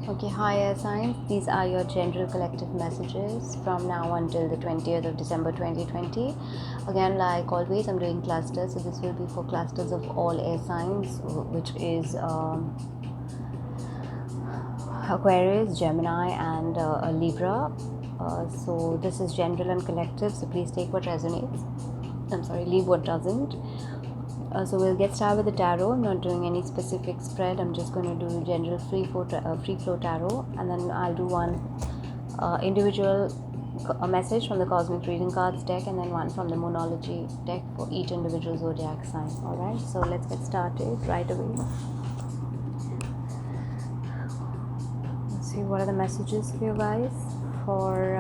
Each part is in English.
Okay, hi Air Signs. These are your general collective messages from now until the 20th of December 2020. Again, like always, I'm doing clusters, so this will be for clusters of all air signs, which is Aquarius, Gemini, and Libra. So this is general and collective, so please take what resonates. Leave what doesn't. So we'll get started with the tarot. I'm not doing any specific spread. I'm just going to do general free flow tarot, and then I'll do one individual message from the Cosmic Reading Cards deck, and then one from the Moonology deck for each individual zodiac sign. Alright, so let's get started right away. Let's see what are the messages for you guys for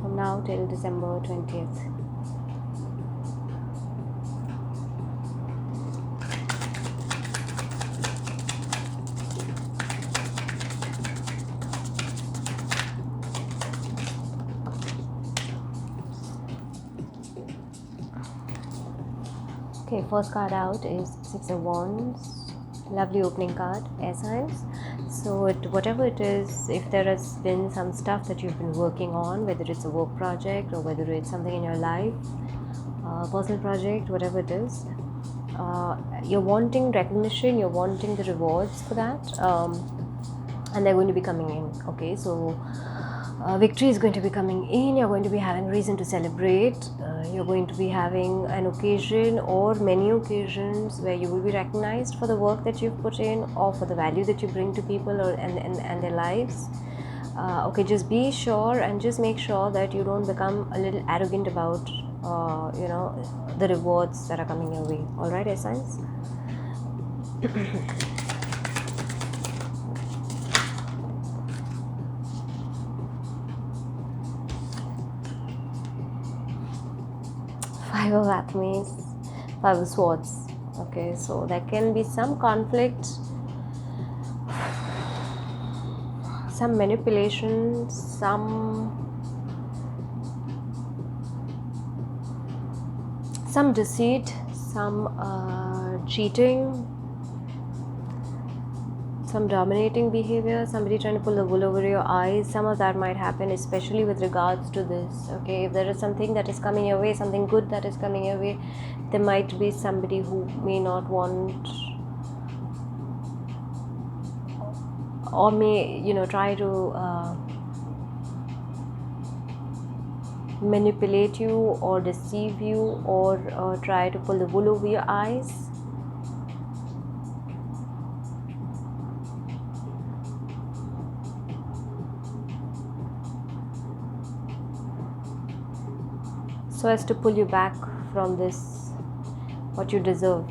from now till December 20th. Okay, first card out is Six of Wands. Lovely opening card, air signs. So whatever it is, if there has been some stuff that you've been working on, whether it's a work project or whether it's something in your life, personal project, whatever it is, you're wanting recognition, you're wanting the rewards for that, and they're going to be coming in. Okay, so victory is going to be coming in. You're going to be having reason to celebrate. You're going to be having an occasion or many occasions where you will be recognized for the work that you've put in or for the value that you bring to people and their lives. Okay, just be sure and just make sure that you don't become a little arrogant about the rewards that are coming your way. All right, air signs. Five of Athenes, Five of Swords. Okay, so there can be some conflict, some manipulation, some deceit, some cheating, some dominating behavior, somebody trying to pull the wool over your eyes. Some of that might happen, especially with regards to this. Okay, if there is something that is coming your way, something good that is coming your way, there might be somebody who may not want or may try to manipulate you or deceive you or try to pull the wool over your eyes. So as to pull you back from this, what you deserve.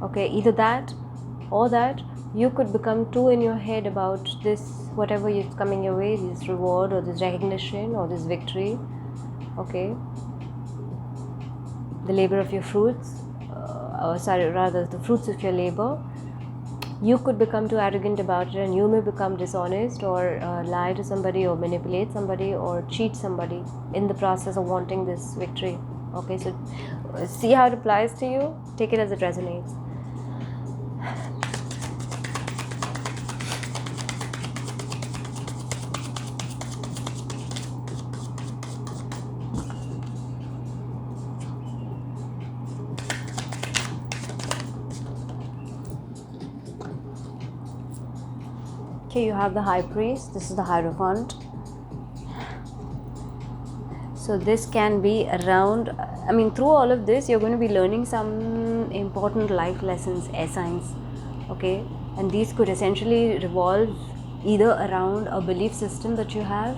Okay, either that or that you could become too in your head about this, whatever is coming your way, this reward or this recognition or this victory. Okay, the labor of your fruits, the fruits of your labor. You could become too arrogant about it and you may become dishonest or lie to somebody or manipulate somebody or cheat somebody in the process of wanting this victory. Okay, so see how it applies to you. Take it as it resonates. Okay, you have the High Priest. This is the Hierophant. So this can be around, through all of this, you're going to be learning some important life lessons, air signs. Okay, and these could essentially revolve either around a belief system that you have,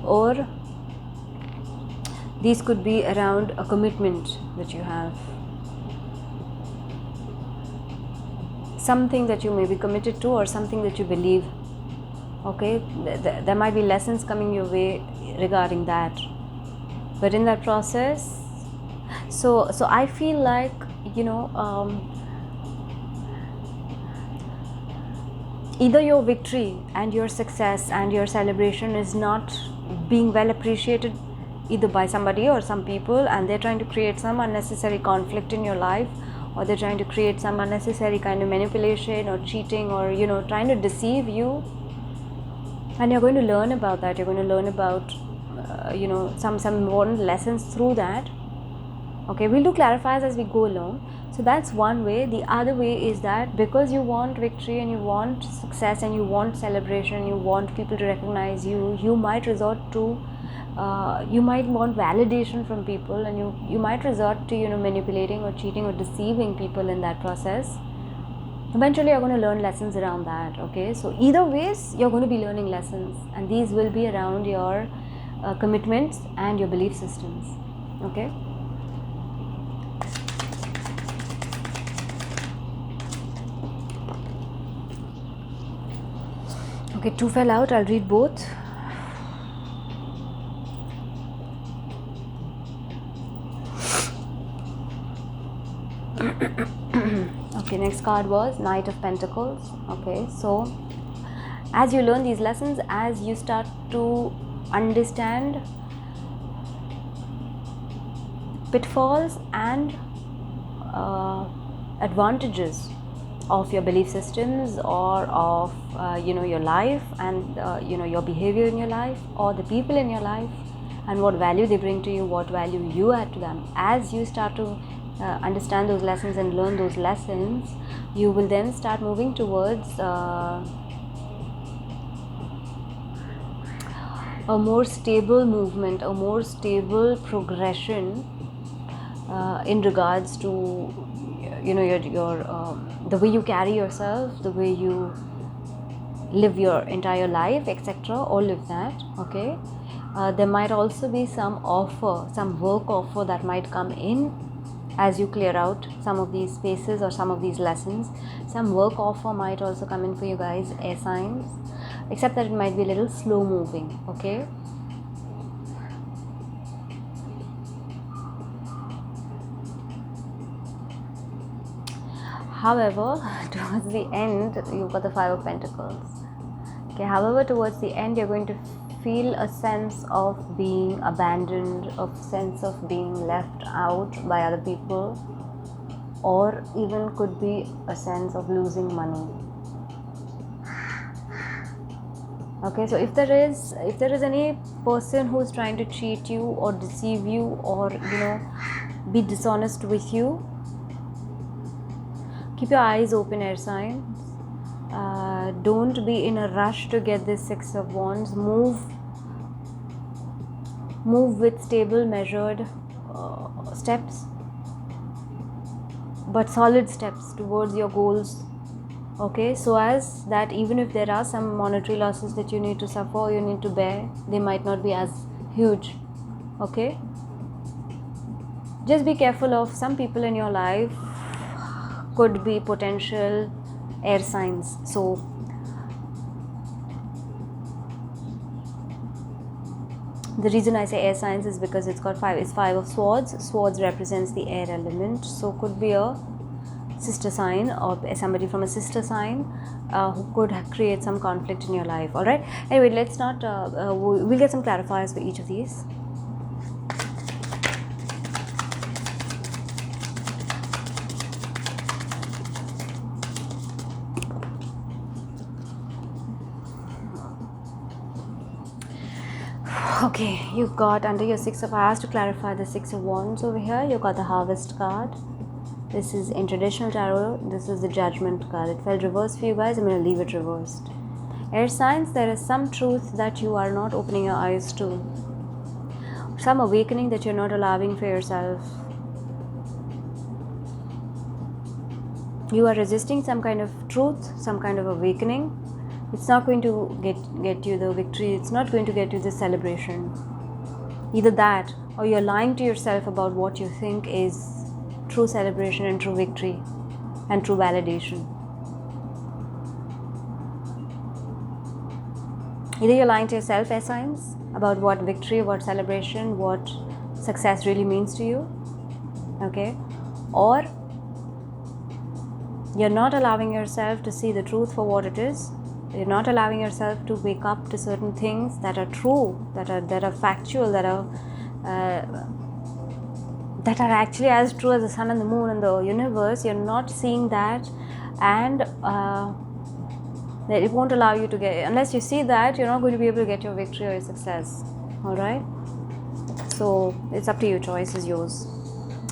or these could be around a commitment that you have. Something that you may be committed to or something that you believe. Okay, there might be lessons coming your way regarding that, but in that process, so I feel like either your victory and your success and your celebration is not being well appreciated either by somebody or some people, and they're trying to create some unnecessary conflict in your life, or they're trying to create some unnecessary kind of manipulation or cheating or trying to deceive you and you're going to learn about that. You're going to learn about some important lessons through that. Okay, we'll do clarifiers as we go along. So that's one way. The other way is that because you want victory and you want success and you want celebration, you want people to recognize you, you might resort to you might want validation from people, and you might resort to manipulating or cheating or deceiving people in that process. Eventually you're going to learn lessons around that. Okay, so either ways you're going to be learning lessons, and these will be around your commitments and your belief systems. Okay. Okay, 2 fell out. I'll read both. Okay, next card was Knight of Pentacles. Okay, so as you learn these lessons, as you start to understand pitfalls and advantages of your belief systems or of your life and your behavior in your life or the people in your life and what value they bring to you, what value you add to them, as you start to understand those lessons and learn those lessons, you will then start moving towards a more stable movement, a more stable progression in regards to your the way you carry yourself, the way you live your entire life, etc. All of that. Okay, there might also be some offer, some work offer that might come in as you clear out some of these spaces or some of these lessons. Some work offer might also come in for you guys, air signs, except that it might be a little slow moving. Okay, however, towards the end, you've got the 5 of Pentacles. Okay, however, towards the end, you're going to feel a sense of being abandoned, a sense of being left out by other people, or even could be a sense of losing money. Okay, so if there is any person who's trying to cheat you or deceive you or be dishonest with you, keep your eyes open, air signs. Don't be in a rush to get this 6 of Wands. Move with stable, measured steps, but solid steps towards your goals. Okay, so as that even if there are some monetary losses that you need to suffer or you need to bear, they might not be as huge. Okay, just be careful of some people in your life could be potential air signs. So the reason I say air signs is because it's got 5 of Swords. Swords represents the air element, so could be a sister sign or somebody from a sister sign who could create some conflict in your life. All right, anyway, let's not we'll get some clarifiers for each of these. Okay, you got under your 6 of Hearts. To clarify the 6 of Wands over here, you got the Harvest card. This is in traditional tarot, this is the Judgment card. It felt reversed for you guys. I'm going to leave it reversed. Air signs, there is some truth that you are not opening your eyes to, some awakening that you're not allowing for yourself. You are resisting some kind of truth, some kind of awakening. It's not going to get you the victory. It's not going to get you the celebration. Either that, or you're lying to yourself about what you think is true celebration and true victory and true validation. Either you're lying to yourself, air signs, about what victory, what celebration, what success really means to you. Okay, or you're not allowing yourself to see the truth for what it is. You're not allowing yourself to wake up to certain things that are true, that are factual, that are actually as true as the sun and the moon and the universe. You're not seeing that, and that it won't allow you to get, unless you see that, you're not going to be able to get your victory or your success. All right, so it's up to you, choice is yours.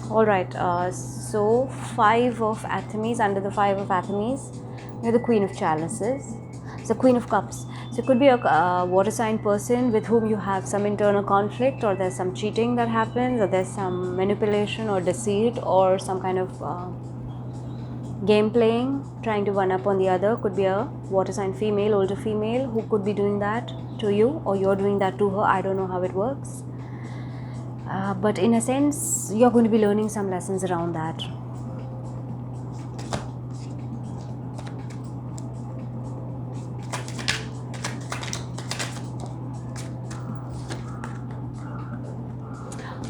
All right, so 5 of Athemes. Under the 5 of Athemes, you're the Queen of Chalices. So Queen of Cups. So it could be a water sign person with whom you have some internal conflict, or there's some cheating that happens, or there's some manipulation or deceit, or some kind of game playing, trying to one up on the other. Could be a water sign female, older female, who could be doing that to you, or you're doing that to her. I don't know how it works. But in a sense, you're going to be learning some lessons around that.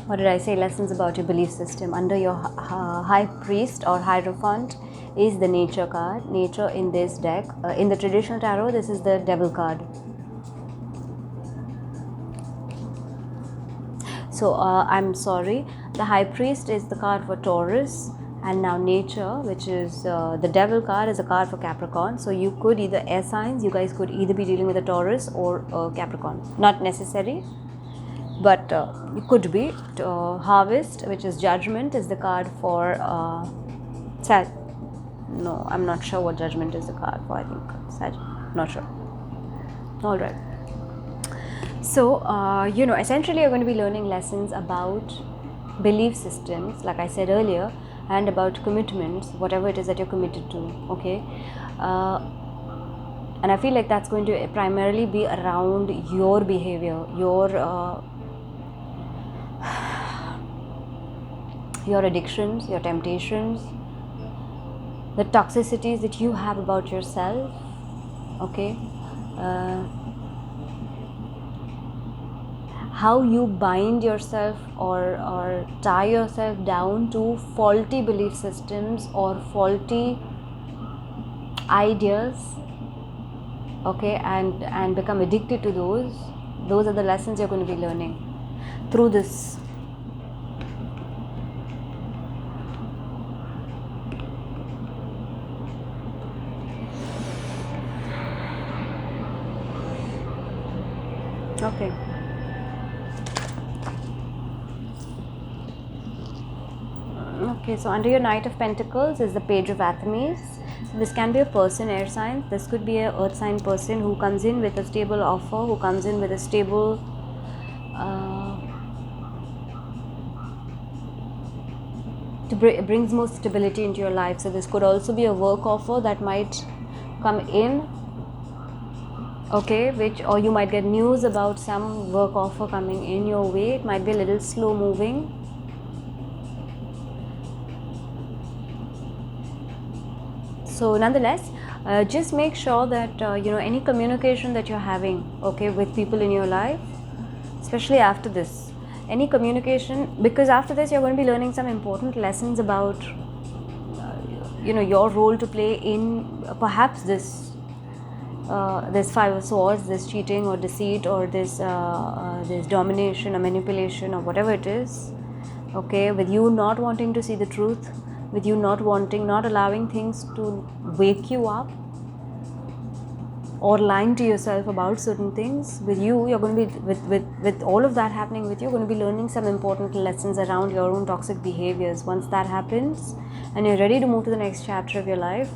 What did I say? Lessons about your belief system. Under your High Priest or Hierophant is the Nature card. Nature in this deck, in the traditional tarot, this is the Devil card. So I'm sorry, the High Priest is the card for Taurus, and now Nature, which is the Devil card, is a card for Capricorn. So you could either air signs, you guys could either be dealing with a Taurus or a Capricorn. Not necessary, but it could be. Harvest, which is Judgment, is the card for Sag. No, I'm not sure what Judgment is the card for. I think Sag. Not sure. All right. So, essentially you're going to be learning lessons about belief systems, like I said earlier, and about commitments, whatever it is that you're committed to, okay? And I feel like that's going to primarily be around your behavior, your addictions, your temptations, the toxicities that you have about yourself, okay? How you bind yourself or tie yourself down to faulty belief systems or faulty ideas, okay, and become addicted to those. Those are the lessons you're going to be learning through this. Okay. Okay, so under your Knight of Pentacles is the Page of Athenes. So this can be a person, air sign. This could be a earth sign person who comes in with a stable offer, who comes in with a stable brings more stability into your life. So this could also be a work offer that might come in, okay, or you might get news about some work offer coming in your way. It might be a little slow moving. So nonetheless, just make sure that any communication that you're having, okay, with people in your life, especially after this, any communication, because after this you're going to be learning some important lessons about your role to play in perhaps this Five of Swords, this cheating or deceit, or this domination or manipulation or whatever it is, okay, with you not wanting to see the truth, with you not allowing things to wake you up, or lying to yourself about certain things. With you, you're going to be, with all of that happening with you, you're going to be learning some important lessons around your own toxic behaviors. Once that happens and you're ready to move to the next chapter of your life,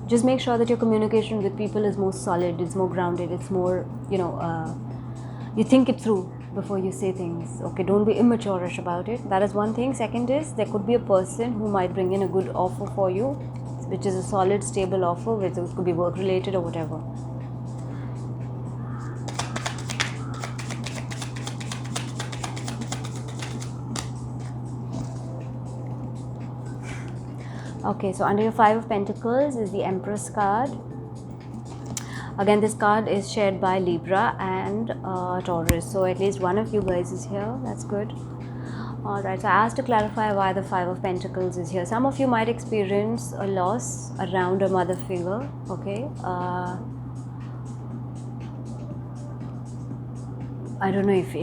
just make sure that your communication with people is more solid, it's more grounded, it's more, you think it through before you say things, okay? Don't be immature-ish about it. That is one thing. Second is, there could be a person who might bring in a good offer for you, which is a solid, stable offer, which could be work-related or whatever. Okay, so under your Five of Pentacles is the Empress card. Again, this card is shared by Libra and Taurus. So at least one of you guys is here. That's good. Alright, so I asked to clarify why the Five of Pentacles is here. Some of you might experience a loss around a mother figure. Okay. I don't know if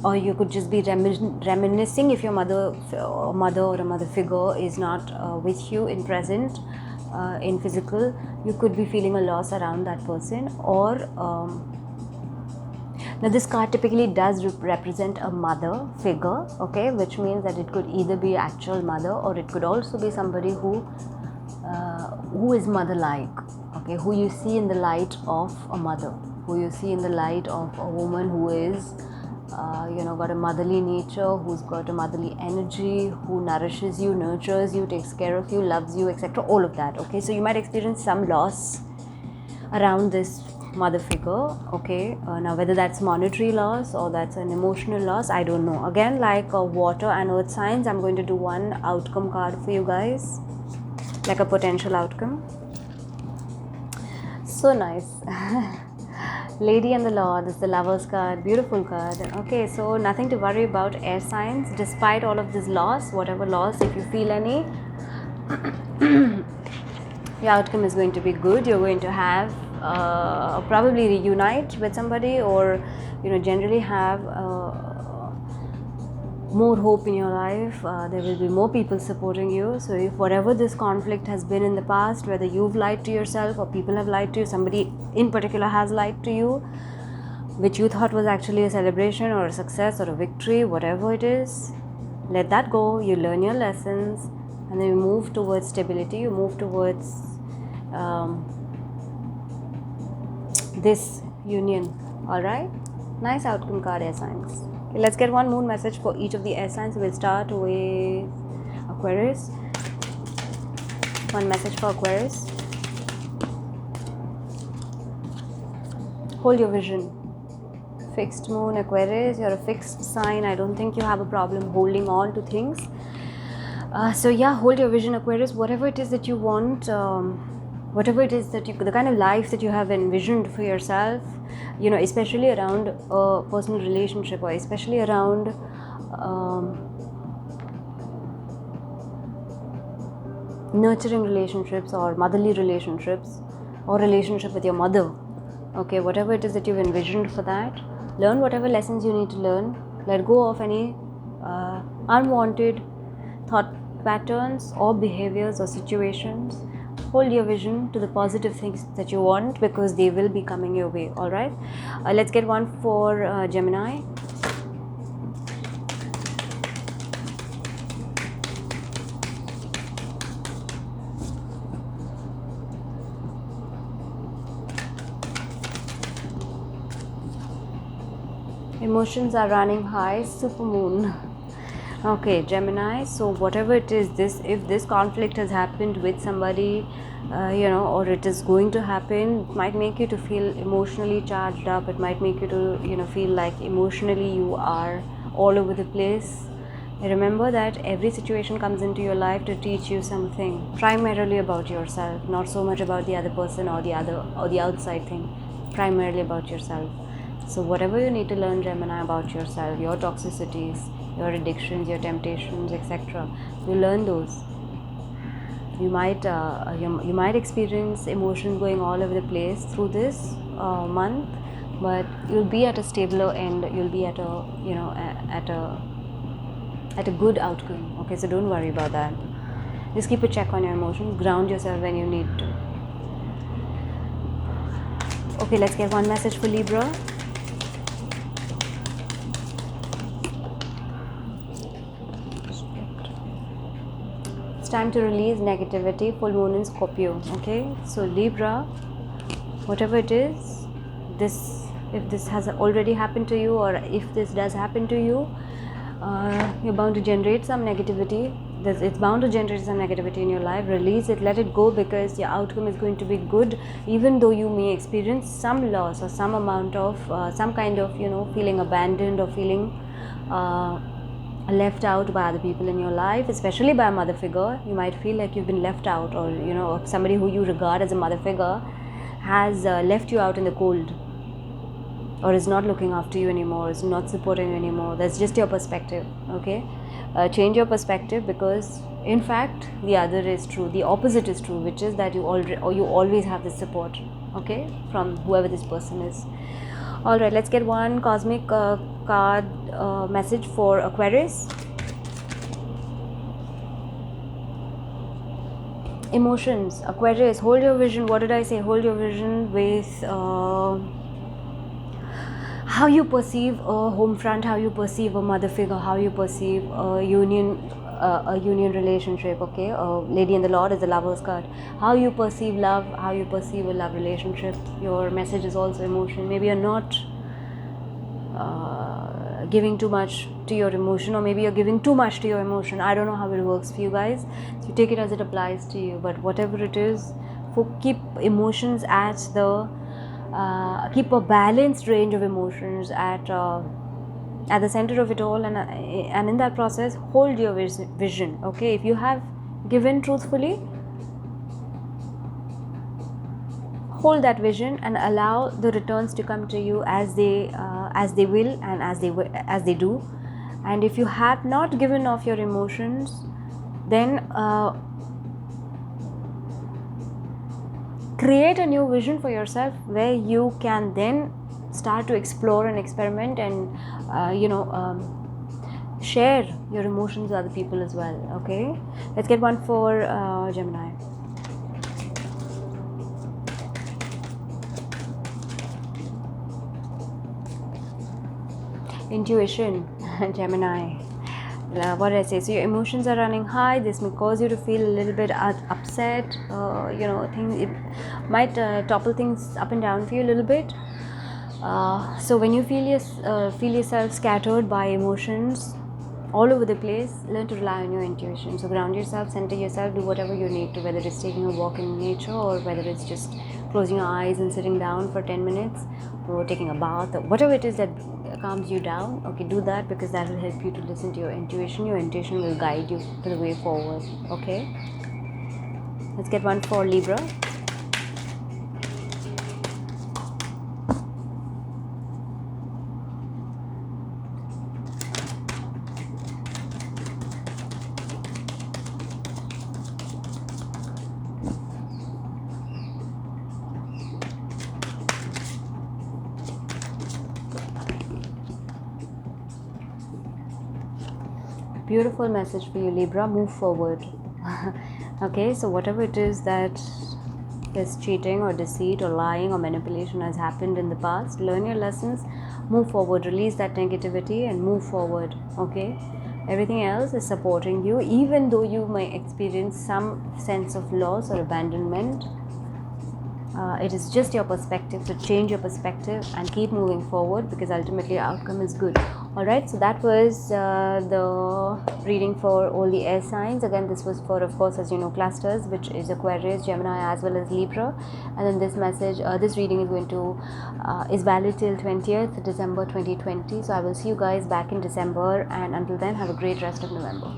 or you could just be reminiscing if your mother or a mother figure is not with you in present. in physical, you could be feeling a loss around that person. Or now this card typically does represent a mother figure, okay, which means that it could either be actual mother, or it could also be somebody who is mother-like, okay, who you see in the light of a mother, who you see in the light of a woman who is got a motherly nature, who's got a motherly energy, who nourishes you, nurtures you, takes care of you, loves you, etc. All of that, okay. So you might experience some loss around this mother figure, okay. Now whether that's monetary loss or that's an emotional loss, I don't know. Again, like water and earth signs, I'm going to do one outcome card for you guys, like a potential outcome. So nice. Lady and the Lord is the Lovers card, beautiful card. Okay, so nothing to worry about, air signs. Despite all of this loss, whatever loss, if you feel any, your outcome is going to be good. You're going to have probably reunite with somebody, or generally have more hope in your life. There will be more people supporting you. So if whatever this conflict has been in the past, whether you've lied to yourself or people have lied to you, somebody in particular has lied to you, which you thought was actually a celebration or a success or a victory, whatever it is, let that go. You learn your lessons, and then you move towards stability. You move towards this union. All right, nice outcome card, air signs. Okay, let's get one moon message for each of the air signs. We'll start with Aquarius. One message for Aquarius. Hold your vision. Fixed moon, Aquarius, you're a fixed sign. I don't think you have a problem holding on to things. So yeah, hold your vision, Aquarius. Whatever it is that you want, whatever it is that the kind of life that you have envisioned for yourself, especially around a personal relationship, or especially around nurturing relationships or motherly relationships, or relationship with your mother, okay, whatever it is that you've envisioned for that, learn whatever lessons you need to learn. Let go of any unwanted thought patterns or behaviors or situations. Hold your vision to the positive things that you want, because they will be coming your way. All right, let's get one for Gemini. Emotions are running high, supermoon. Okay, Gemini, so whatever it is, if this conflict has happened with somebody, or it is going to happen, it might make you to feel emotionally charged up. It might make you to feel like emotionally you are all over the place. Remember that every situation comes into your life to teach you something, primarily about yourself, not so much about the other person or the outside thing, primarily about yourself. So whatever you need to learn, Gemini, about yourself, your toxicities, your addictions, your temptations, etc., you learn those. You might experience emotions going all over the place through this month, but you'll be at a stabler end. You'll be at a good outcome. Okay, so don't worry about that. Just keep a check on your emotions. Ground yourself when you need to. Okay, let's get one message for Libra. It's time to release negativity. Full moon in Scorpio. Okay, so Libra, whatever it is, if this has already happened to you, or if this does happen to you, you're bound to generate some negativity. It's bound to generate some negativity in your life. Release it, let it go, because your outcome is going to be good, even though you may experience some loss or some amount of some kind of feeling abandoned, or feeling left out by other people in your life, especially by a mother figure. You might feel like you've been left out, or somebody who you regard as a mother figure has left you out in the cold, or is not looking after you anymore, is not supporting you anymore. That's just your perspective. Okay, change your perspective, because in fact the other is true, the opposite is true, which is that you always have this support, okay, from whoever this person is. All right, let's get one cosmic card message for Aquarius. Emotions, Aquarius, hold your vision. What did I say? Hold your vision with how you perceive a home front, how you perceive a mother figure, how you perceive a union relationship. Okay, Lady and the Lord is the Lover's card. How you perceive love, how you perceive a love relationship. Your message is also emotion. Maybe you're not giving too much to your emotion, or maybe you're giving too much to your emotion. I don't know how it works for you guys, so you take it as it applies to you. But whatever it is, keep emotions at the keep a balanced range of emotions at the center of it all, and in that process hold your vision. Okay, if you have given truthfully, hold that vision and allow the returns to come to you as they will and as they do. And if you have not given off your emotions, then create a new vision for yourself where you can then start to explore and experiment and share your emotions with other people as well. Okay, let's get one for Gemini. Intuition, Gemini. What did I say? So your emotions are running high. This may cause you to feel a little bit upset. It might topple things up and down for you a little bit. So when you feel yourself scattered by emotions all over the place, learn to rely on your intuition. So ground yourself, center yourself, do whatever you need to, whether it's taking a walk in nature or whether it's just closing your eyes and sitting down for 10 minutes or taking a bath or whatever it is that calms you down. Okay, do that, because that will help you to listen to your intuition. Your intuition will guide you to the way forward. Okay, let's get one for Libra. Beautiful message for you, Libra. Move forward. Okay, so whatever it is that is cheating or deceit or lying or manipulation has happened in the past, learn your lessons, move forward, release that negativity and move forward. Okay, everything else is supporting you, even though you may experience some sense of loss or abandonment. It is just your perspective, so change your perspective and keep moving forward, because ultimately the outcome is good. Alright, so that was the reading for all the air signs. Again, this was for, of course, as you know, clusters, which is Aquarius, Gemini as well as Libra. And then this message, this reading is going to is valid till 20th December 2020. So I will see you guys back in December, and until then, have a great rest of November.